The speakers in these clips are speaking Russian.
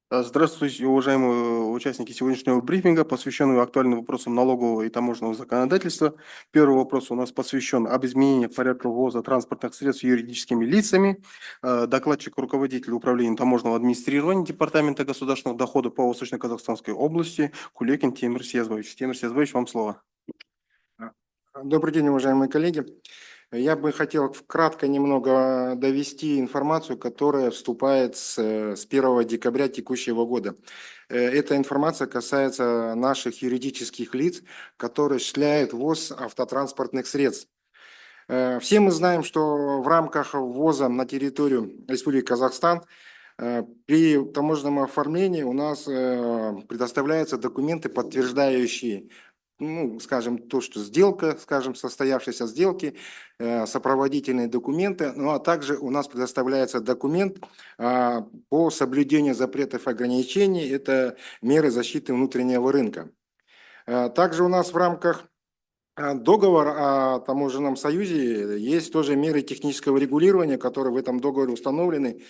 Здравствуйте, уважаемые участники сегодняшнего брифинга, посвященного актуальным вопросам налогового и таможенного законодательства. Первый вопрос у нас посвящен об изменениях порядка ввоза транспортных средств юридическими лицами. Докладчик, руководитель управления таможенного администрирования Департамента государственных доходов по Восточно-Казахстанской области Кулекин Темир Сезбович. Темир Сезбович, вам слово. Добрый день, уважаемые коллеги. Я бы хотел кратко немного довести информацию, которая вступает с 1 декабря текущего года. Эта информация касается наших юридических лиц, которые осуществляют ввоз автотранспортных средств. Все мы знаем, что в рамках ввоза на территорию Республики Казахстан при таможенном оформлении у нас предоставляются документы, подтверждающие, ну, скажем, то, что сделка, скажем, состоявшейся сделки, сопроводительные документы, ну, а также у нас предоставляется документ по соблюдению запретов и ограничений, это меры защиты внутреннего рынка. Также у нас в рамках договора о таможенном союзе есть тоже меры технического регулирования, которые в этом договоре установлены,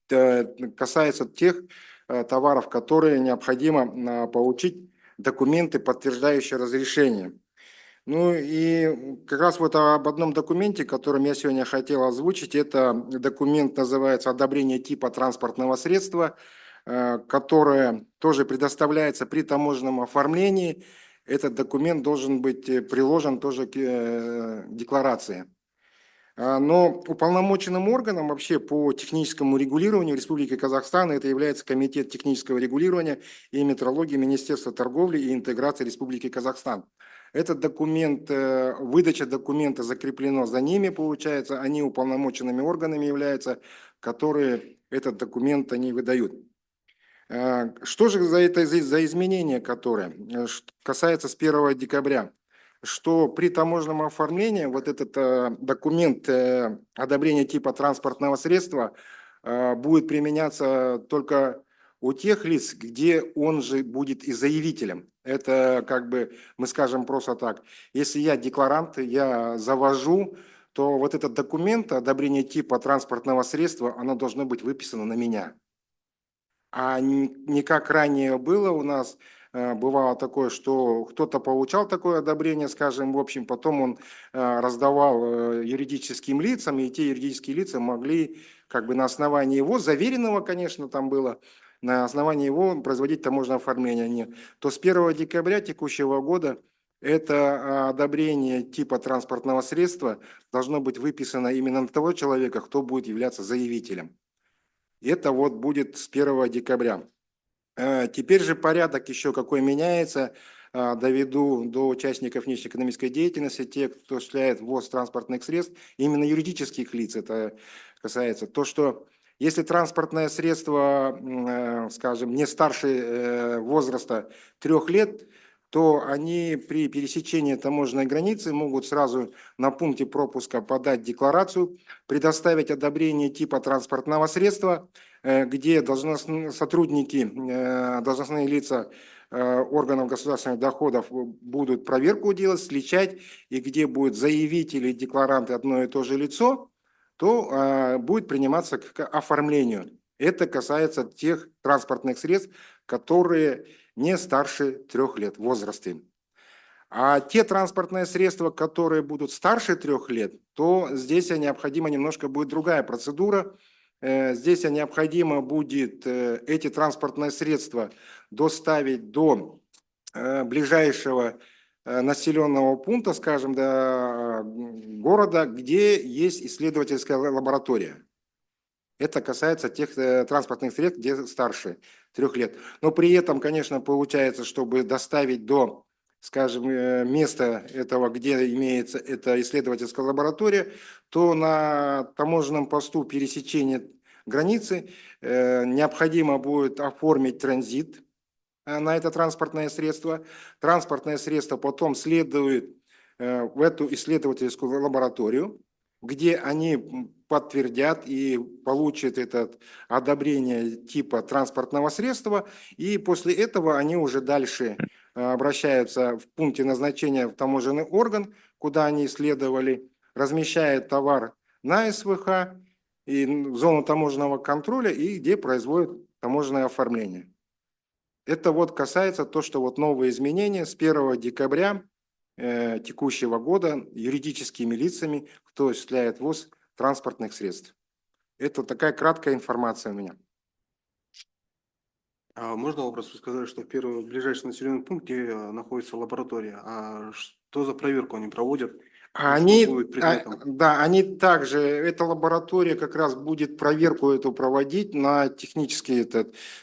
касается тех товаров, которые необходимо получить документы, подтверждающие разрешение. Ну и как раз вот об одном документе, которым я сегодня хотел озвучить, это документ называется «Одобрение типа транспортного средства», которое тоже предоставляется при таможенном оформлении. Этот документ должен быть приложен тоже к декларации. Но уполномоченным органом вообще по техническому регулированию Республики Казахстан это является Комитет технического регулирования и метрологии Министерства торговли и интеграции Республики Казахстан. Этот документ, выдача документа закреплено за ними, получается, они уполномоченными органами являются, которые этот документ они выдают. Что же за изменения, которые касается с 1 декабря? Что при таможенном оформлении вот этот документ одобрения типа транспортного средства будет применяться только у тех лиц, где он же будет и заявителем. Это как бы, мы скажем просто так, если я декларант, я завожу, то вот этот документ одобрения типа транспортного средства, оно должно быть выписано на меня. А не как ранее было у нас, бывало такое, что кто-то получал такое одобрение, скажем, в общем, потом он раздавал юридическим лицам, и те юридические лица могли как бы на основании его, заверенного, конечно, там было, на основании его производить таможенное оформление. Нет. То с 1 декабря текущего года это одобрение типа транспортного средства должно быть выписано именно на того человека, кто будет являться заявителем. Это вот будет с 1 декабря. Теперь же порядок еще какой меняется. Доведу до участников внешнеэкономической деятельности, те, кто осуществляет ввоз транспортных средств, именно юридических лиц это касается. То, что если транспортное средство, скажем, не старше возраста 3 лет, то они при пересечении таможенной границы могут сразу на пункте пропуска подать декларацию, предоставить одобрение типа транспортного средства, где сотрудники, должностные лица органов государственных доходов будут проверку делать, сличать, и где будет заявитель и декларант одно и то же лицо, то будет приниматься к оформлению. Это касается тех транспортных средств, которые не старше 3 лет в возрасте. А те транспортные средства, которые будут старше 3 лет, то здесь необходима немножко будет другая процедура. Здесь необходимо будет эти транспортные средства доставить до ближайшего населенного пункта, скажем, до города, где есть исследовательская лаборатория. Это касается тех транспортных средств, где старше 3 лет. Но при этом, конечно, получается, чтобы доставить до, скажем, места этого, где имеется эта исследовательская лаборатория, то на таможенном посту пересечения границы необходимо будет оформить транзит на это транспортное средство. Транспортное средство потом следует в эту исследовательскую лабораторию, где они подтвердят и получат это одобрение типа транспортного средства, и после этого они уже дальше обращаются в пункте назначения в таможенный орган, куда они исследовали, размещают товар на СВХ и в зону таможенного контроля, и где производят таможенное оформление. Это вот касается то, что вот новые изменения с 1 декабря текущего года юридическими лицами, кто осуществляет ввоз транспортных средств. Это такая краткая информация у меня. А можно вопрос? Вы сказали, что в первый ближайший населенный пункт, где находится лаборатория. А что за проверку они проводят? И что будет предметом? Да, они также, эта лаборатория как раз будет проверку эту проводить на техническое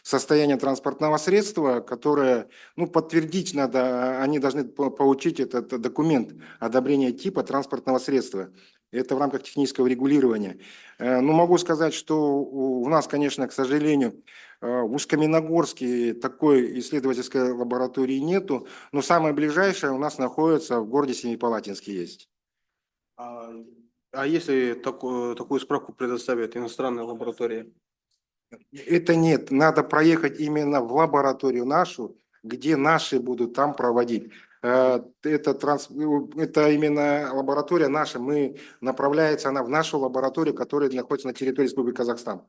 состояние транспортного средства, которое, ну, подтвердить надо, они должны получить этот документ одобрения типа транспортного средства. Это в рамках технического регулирования. Ну, могу сказать, что у нас, конечно, к сожалению, в Усть-Каменогорске такой исследовательской лаборатории нету, но самая ближайшая у нас находится в городе Семипалатинске есть. А если такую справку предоставят иностранная лаборатория? Это нет, надо проехать именно в лабораторию нашу, где наши будут там проводить. Это именно лаборатория наша, направляется она в нашу лабораторию, которая находится на территории Республики Казахстан.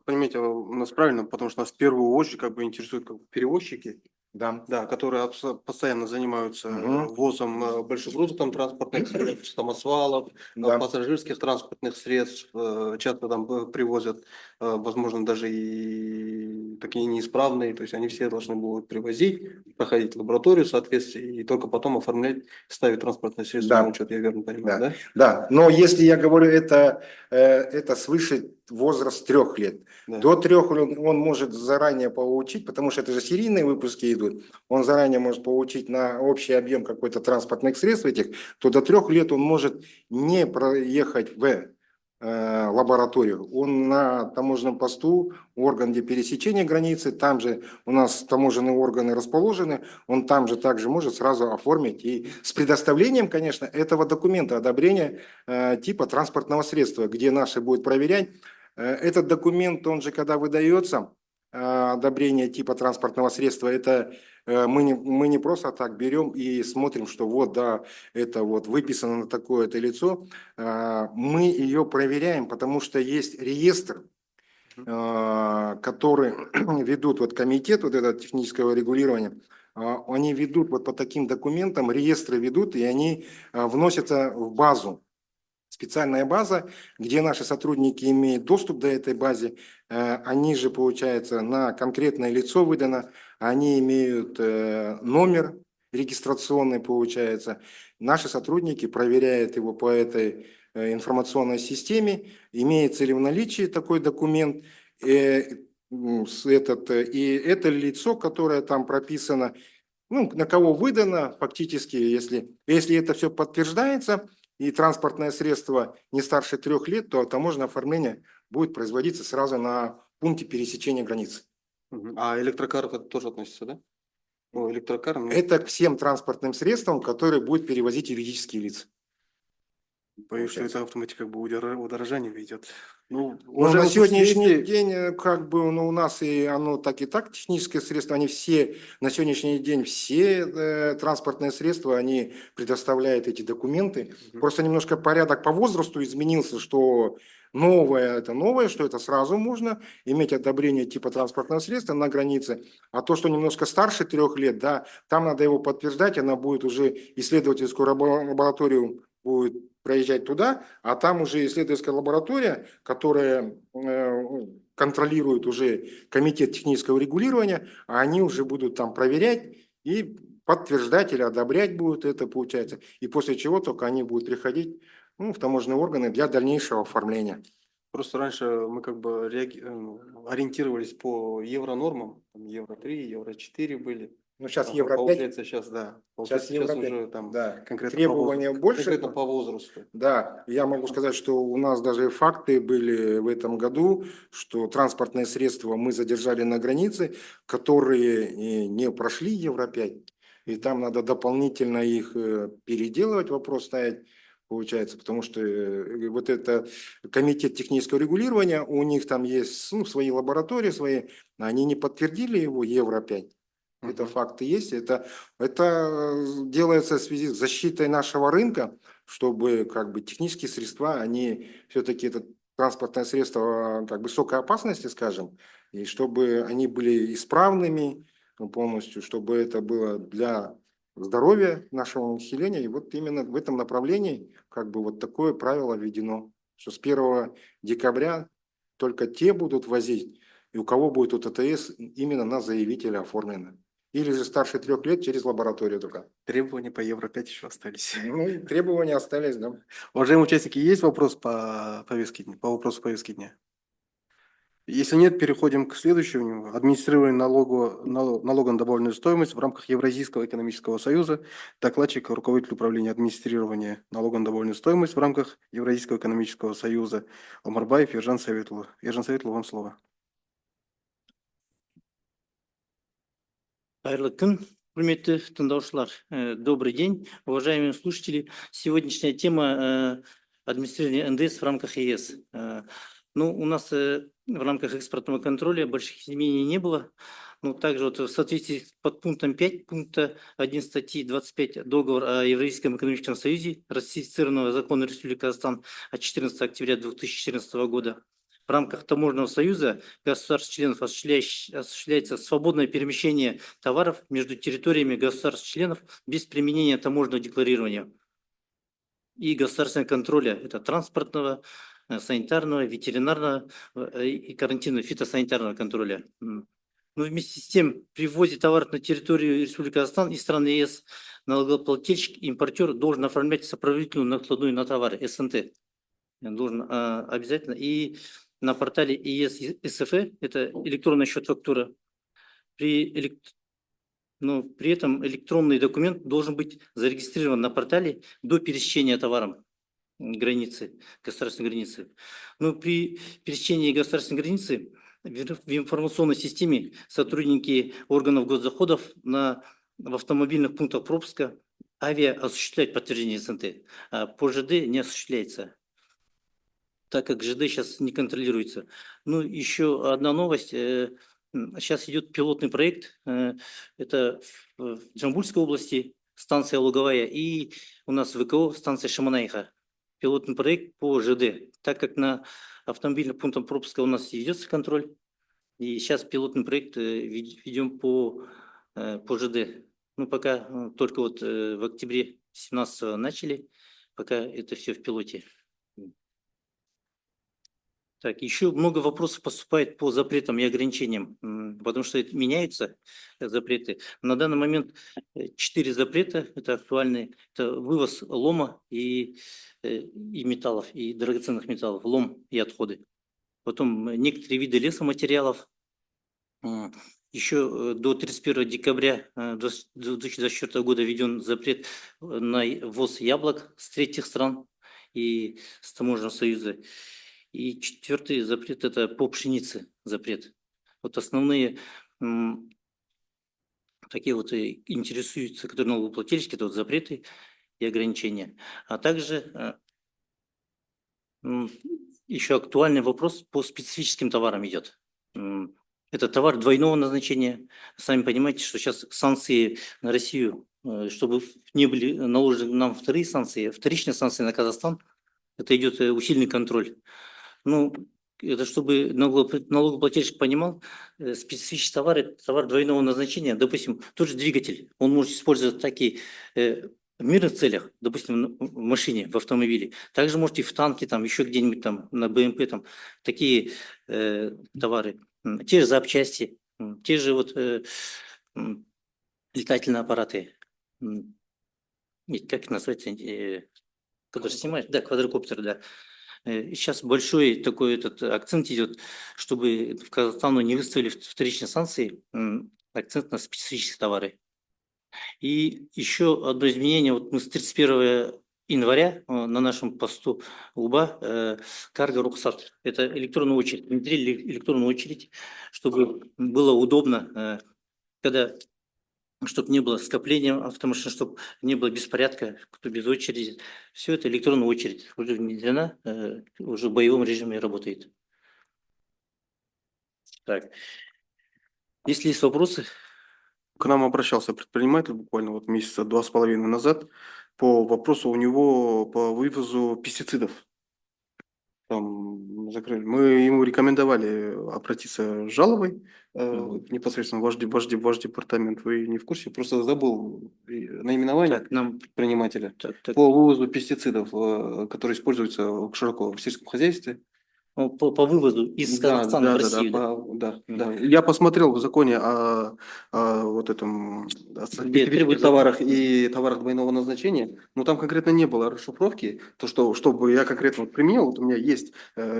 Понимаете, у нас правильно, потому что нас в первую очередь как бы интересуют как бы перевозчики, Да. да, которые постоянно занимаются Мгм. ввозом больших грузов там, транспортных средств, самосвалов, Да. пассажирских транспортных средств, часто там привозят, возможно, даже и такие неисправные, то есть они все должны будут привозить, проходить лабораторию в соответствии и только потом оформлять, ставить транспортное средство Да. на учет, я верно понимаю, да? Да, но если я говорю, это свыше возраст 3 лет. Да. До 3 лет он может заранее получить, потому что это же серийные выпуски идут, он заранее может получить на общий объем какой-то транспортных средств этих, то до 3 лет он может не проехать в лабораторию. Он на таможенном посту, орган, где пересечение границы, там же у нас таможенные органы расположены, он там же также может сразу оформить и с предоставлением, конечно, этого документа одобрения типа транспортного средства, где наши будут проверять. Этот документ, он же когда выдается, одобрение типа транспортного средства, это мы не просто так берем и смотрим, что вот, да, это вот выписано на такое-то лицо, мы ее проверяем, потому что есть реестр, который ведут вот комитет вот этого технического регулирования, они ведут вот по таким документам, реестры ведут, и они вносятся в базу. Специальная база, где наши сотрудники имеют доступ до этой базы, они же, получается, на конкретное лицо выдано, они имеют номер регистрационный, получается. Наши сотрудники проверяют его по этой информационной системе, имеется ли в наличии такой документ, и это лицо, которое там прописано, ну, на кого выдано, фактически, если это все подтверждается, и транспортное средство не старше 3 лет, то таможенное оформление будет производиться сразу на пункте пересечения границы. А электрокар это тоже относится, да? Ну, электрокар, Это к всем транспортным средствам, которые будут перевозить юридические лица. боюсь, что это автоматика как бы удорожание ведет. Ну, Но на уважаемые слушатели, сегодняшний если- день, как бы, ну, у нас и оно так и так, технические средства, они все, на сегодняшний день все транспортные средства, они предоставляют эти документы. Просто немножко порядок по возрасту изменился, что новое это новое, что это сразу можно иметь одобрение типа транспортного средства на границе, а то, что немножко старше 3 лет, да, там надо его подтверждать, она будет уже исследовательскую лабораторию будет проезжать туда, а там уже исследовательская лаборатория, которая контролирует уже комитет технического регулирования, а они уже будут там проверять и подтверждать или одобрять будут это, получается. И после чего только они будут приходить, ну, в таможенные органы для дальнейшего оформления. Просто раньше мы как бы ориентировались по евронормам, там Евро-3, Евро-4 были. Ну, сейчас Ага, Евро-5. получается сейчас, да. Сейчас Получается, сейчас Евро-5. уже там Да. конкретно Требования больше. конкретно по возрасту. Да, я могу сказать, что у нас даже факты были в этом году, что транспортные средства мы задержали на границе, которые не прошли Евро-5, и там надо дополнительно их переделывать, вопрос ставить, получается, потому что вот это комитет технического регулирования, у них там есть, ну, свои лаборатории, свои, они не подтвердили его Евро-5. Это факты есть, это делается в связи с защитой нашего рынка, чтобы как бы технические средства, они все-таки это транспортное средство как бы высокой опасности, скажем, и чтобы они были исправными полностью, чтобы это было для здоровья нашего населения. И вот именно в этом направлении как бы вот такое правило введено, что с 1 декабря только те будут возить, и у кого будет УТТС именно на заявителя оформлено. Или же старше 3 лет через лабораторию только. Требования по Евро-5 еще остались. Ну, требования остались, да. Уважаемые участники, есть вопрос по повестке дня, по вопросу повестки дня? Если нет, переходим к следующему. Администрирование налога на добавленную стоимость в рамках Евразийского экономического союза. Докладчик, руководитель управления администрирования налога на добавленную стоимость в рамках Евразийского экономического союза Омарбаев Ержан Советлов. Ержан Советлов, вам слово. Қайырлы күн, құрметті тыңдаушылар. Добрый день, уважаемые слушатели. Сегодняшняя тема администрирования НДС в рамках ЕС. Ну, у нас в рамках экспортного контроля больших изменений не было. Но также вот в соответствии с подпунктом 5 пункта 1 статьи 25 договора о Евразийском экономическом союзе, ратифицированного закона Республики Казахстан от 14 октября 2014 года, в рамках таможенного союза государств-членов осуществляется свободное перемещение товаров между территориями государств-членов без применения таможенного декларирования и государственного контроля, это транспортного, санитарного, ветеринарного и карантинного, фитосанитарного контроля. Но вместе с тем, при ввозе товаров на территорию Республики Казахстан и стран ЕС налогоплательщик, импортер должен оформлять сопроводительную накладную на товары, СНТ. Должен обязательно. И на портале ЕС СФ, это электронный счет фактура, при этом электронный документ должен быть зарегистрирован на портале до пересечения товаром границы, государственной границы. Но при пересечении государственной границы в информационной системе сотрудники органов госдоходов в автомобильных пунктах пропуска осуществляют подтверждение СНТ, а по ЖД не осуществляется, так как ЖД сейчас не контролируется. Ну, еще одна новость. Сейчас идет пилотный проект. Это в Джамбульской области, станция Луговая, и у нас ВКО, станция Шаманаиха. Пилотный проект по ЖД. Так как на автомобильных пунктах пропуска у нас ведется контроль, и сейчас пилотный проект ведем по ЖД. Ну, пока только вот в октябре 2017 начали, пока это все в пилоте. Так, еще много вопросов поступает по запретам и ограничениям, потому что это меняются запреты. На данный момент 4 запрета, это актуальные, это вывоз лома и металлов, и драгоценных металлов, лом и отходы. Потом некоторые виды лесоматериалов. Еще до 31 декабря 2024 года введен запрет на ввоз яблок с третьих стран и с таможенного союза. И 4-й запрет – это по пшенице запрет. Вот основные такие вот интересуются, которые налогоплательщики, это вот запреты и ограничения. А также еще актуальный вопрос по специфическим товарам идет. Это товар двойного назначения. Сами понимаете, что сейчас санкции на Россию, чтобы не были наложены нам вторые санкции, вторичные санкции на Казахстан, это идет усиленный контроль. Ну, это чтобы налогоплательщик понимал, специфический товар – это товар двойного назначения. Допустим, тот же двигатель, он может использовать такие в мирных целях, допустим, в машине, в автомобиле. Также может и в танке, там, еще где-нибудь там, на БМП, там, такие товары. Те же запчасти, те же вот летательные аппараты. Как называется? Который снимаешь? Да, квадрокоптер, да. Сейчас большой такой акцент идет, чтобы в Казахстану не выставили вторичные санкции, акцент на специфические товары. И еще одно изменение, вот мы с 31 января на нашем посту УБА карго рухсат, это электронная очередь, внедрили электронную очередь, чтобы было удобно, чтобы не было скопления автомашин, чтобы не было беспорядка, кто без очереди. Все это электронная очередь уже внедрена, уже в боевом режиме работает. Так. Если есть вопросы. К нам обращался предприниматель буквально вот месяца 2,5 назад по вопросу у него по вывозу пестицидов. там закрыли. Мы ему рекомендовали обратиться с жалобой непосредственно в ваш департамент. Вы не в курсе? Просто забыл наименование Так, нам предпринимателя так, по вывозу пестицидов, которые используются широко в сельском хозяйстве. по выводу из Казахстана в Россию. Да. Мгм. Я посмотрел в законе о вот этом о специфических требуется- товарах и товарах двойного назначения, но там конкретно не было расшифровки, то что, чтобы я конкретно вот применил, вот у меня есть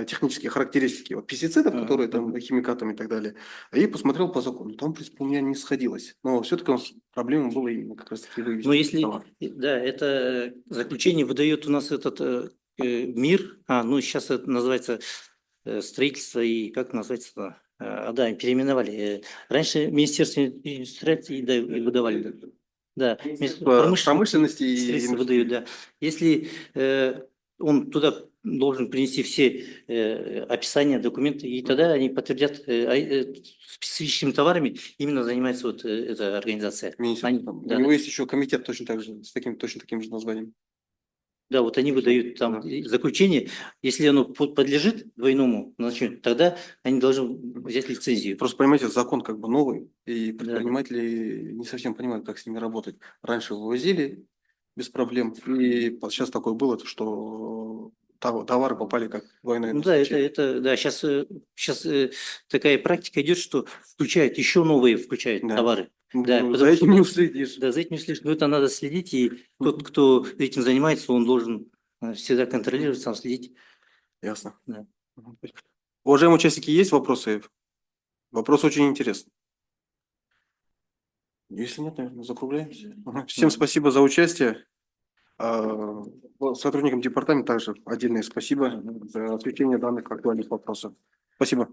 технические характеристики вот, пестицидов, Мгм. которые там химикатами и так далее, и посмотрел по закону, там, в принципе, у меня не сходилось, но все-таки проблема была именно как раз таки вывести Но если, товар. да, это заключение выдает у нас этот МИР, ну сейчас это называется строительство и как называется, да, переименовали. Раньше Министерство индустриации и выдавали. Да, По промышленности и средства индустрии. выдают, да. Если он туда должен принести все описания, документы, и тогда они подтвердят специфическими товарами именно занимается вот эта организация. Министерство. Они- У да, него да. есть еще комитет точно так же, с таким, точно таким же названием. Да, вот они выдают там заключение. Если оно подлежит двойному назначению, тогда они должны взять лицензию. Просто, понимаете, закон как бы новый, и Да. предприниматели не совсем понимают, как с ними работать. Раньше вывозили без проблем, и сейчас такое было, что товары попали как двойное Ну да, назначение. да, сейчас такая практика идет, что включают, еще новые включают Да. товары. Ну, Да, за потому этим что- не уследишь. Да, за этим не следишь. Но это надо следить, и тот, кто этим занимается, он должен всегда контролировать, сам следить. Ясно. Да. Мгм. Уважаемые участники, есть вопросы? Вопрос очень интересный. Если нет, наверное, закругляемся. Всем спасибо за участие. Сотрудникам департамента также отдельное спасибо за освещение данных актуальных вопросов. Спасибо.